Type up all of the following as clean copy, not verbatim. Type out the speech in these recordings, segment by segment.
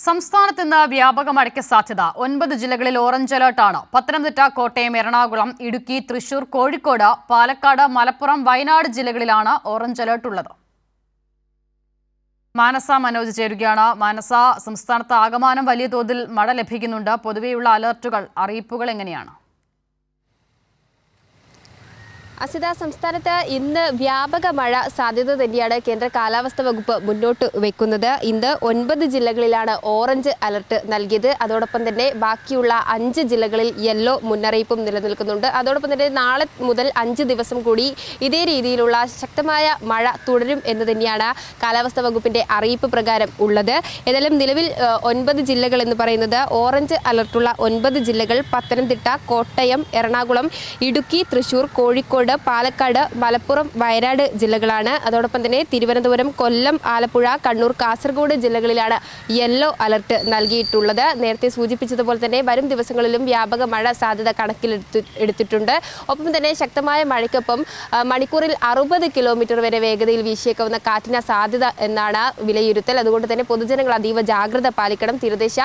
സംസ്ഥാനത്ത് ഇന്ന് വ്യാപക മഴയ്ക്ക് സാധ്യത. 9 ജില്ലകളിൽ ഓറഞ്ച് അലർട്ടാണ്. പത്തനംതിട്ട, കോട്ടയം, എറണാകുളം, ഇടുക്കി, തൃശൂർ, കോഴിക്കോട്, പാലക്കാട്, മലപ്പുറം, വയനാട് ജില്ലകളിലാണ് ഓറഞ്ച് അലർട്ട് ഉള്ളത്. മാനസ മനോജ് ചേരുകയാണ്. മാനസ, സംസ്ഥാനത്ത് ആകമാനം വലിയ തോതിൽ മഴ ലഭിക്കുന്നുണ്ട്. പൊതുവെയുള്ള അലർട്ടുകൾ, അറിയിപ്പുകൾ എങ്ങനെയാണ്? അസിത, സംസ്ഥാനത്ത് ഇന്ന് വ്യാപക മഴ സാധ്യത തന്നെയാണ് കേന്ദ്ര കാലാവസ്ഥാ വകുപ്പ് മുന്നോട്ട് വെക്കുന്നത്. ഇന്ന് 9 ജില്ലകളിലാണ് ഓറഞ്ച് അലർട്ട് നൽകിയത്. അതോടൊപ്പം തന്നെ ബാക്കിയുള്ള 5 ജില്ലകളിൽ യെല്ലോ മുന്നറിയിപ്പും നിലനിൽക്കുന്നുണ്ട്. അതോടൊപ്പം തന്നെ നാളെ മുതൽ 5 ദിവസം കൂടി ഇതേ രീതിയിലുള്ള ശക്തമായ മഴ തുടരും എന്ന് തന്നെയാണ് കാലാവസ്ഥാ വകുപ്പിന്റെ അറിയിപ്പ് പ്രകാരം ഉള്ളത്. ഏതായാലും നിലവിൽ 9 ജില്ലകൾ എന്ന് പറയുന്നത് ഓറഞ്ച് അലർട്ടുള്ള 9 ജില്ലകൾ പത്തനംതിട്ട, കോട്ടയം, എറണാകുളം, ഇടുക്കി, തൃശൂർ, കോഴിക്കോട്, പാലക്കാട്, മലപ്പുറം, വയനാട് ജില്ലകളാണ്. അതോടൊപ്പം തന്നെ തിരുവനന്തപുരം, കൊല്ലം, ആലപ്പുഴ, കണ്ണൂർ, കാസർഗോഡ് ജില്ലകളിലാണ് യെല്ലോ അലർട്ട് നൽകിയിട്ടുള്ളത്. നേരത്തെ സൂചിപ്പിച്ചതുപോലെ തന്നെ വരും ദിവസങ്ങളിലും വ്യാപക മഴ സാധ്യത കണക്കിലെടുത്തിട്ടുണ്ട്. ഒപ്പം തന്നെ ശക്തമായ മഴയ്ക്കൊപ്പം മണിക്കൂറിൽ 60 കിലോമീറ്റർ വരെ വേഗതയിൽ വീശിയേക്കാവുന്ന കാറ്റിന് സാധ്യത എന്നാണ് വിലയിരുത്തൽ. അതുകൊണ്ട് തന്നെ പൊതുജനങ്ങൾ അതീവ ജാഗ്രത പാലിക്കണം. തീരദേശ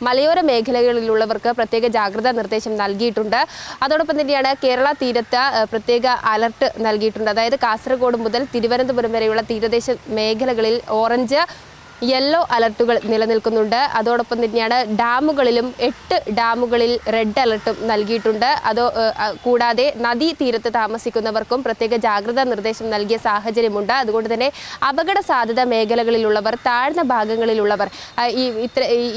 മലയോര മേഖലകളിലുള്ളവർക്ക് പ്രത്യേക ജാഗ്രതാ നിർദ്ദേശം നൽകിയിട്ടുണ്ട്. അതോടൊപ്പം തന്നെയാണ് കേരള തീരത്ത് പ്രത്യേക അലർട്ട് നൽകിയിട്ടുണ്ട്. അതായത് കാസർഗോഡ് മുതൽ തിരുവനന്തപുരം വരെയുള്ള തീരദേശ മേഖലകളിൽ ഓറഞ്ച്, യെല്ലോ അലർട്ടുകൾ നിലനിൽക്കുന്നുണ്ട്. അതോടൊപ്പം തന്നെയാണ് ഡാമുകളിലും 8 ഡാമുകളിൽ റെഡ് അലർട്ടും നൽകിയിട്ടുണ്ട്. കൂടാതെ നദീ തീരത്ത് താമസിക്കുന്നവർക്കും പ്രത്യേക ജാഗ്രതാ നിർദ്ദേശം നൽകിയ സാഹചര്യമുണ്ട്. അതുകൊണ്ട് തന്നെ അപകട സാധ്യത മേഖലകളിലുള്ളവർ, താഴ്ന്ന ഭാഗങ്ങളിലുള്ളവർ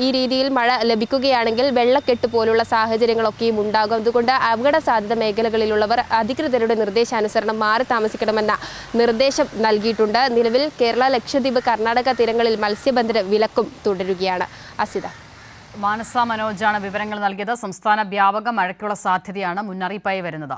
ഈ രീതിയിൽ മഴ ലഭിക്കുകയാണെങ്കിൽ വെള്ളക്കെട്ട് പോലുള്ള സാഹചര്യങ്ങളൊക്കെയും ഉണ്ടാകും. അതുകൊണ്ട് അപകട സാധ്യത മേഖലകളിലുള്ളവർ അധികൃതരുടെ നിർദ്ദേശാനുസരണം മാറി താമസിക്കണമെന്ന നിർദ്ദേശം നൽകിയിട്ടുണ്ട്. നിലവിൽ കേരള, ലക്ഷദ്വീപ്, കർണാടക തീരങ്ങളിൽ മത്സ്യബന്ധന വിലക്കും തുടരുകയാണ്. അസിത. മാനസ മനോജാണ് വിവരങ്ങൾ നൽകിയത്. സംസ്ഥാന വ്യാപക മഴയ്ക്കുള്ള സാധ്യതയാണ് മുന്നറിയിപ്പായി വരുന്നത്.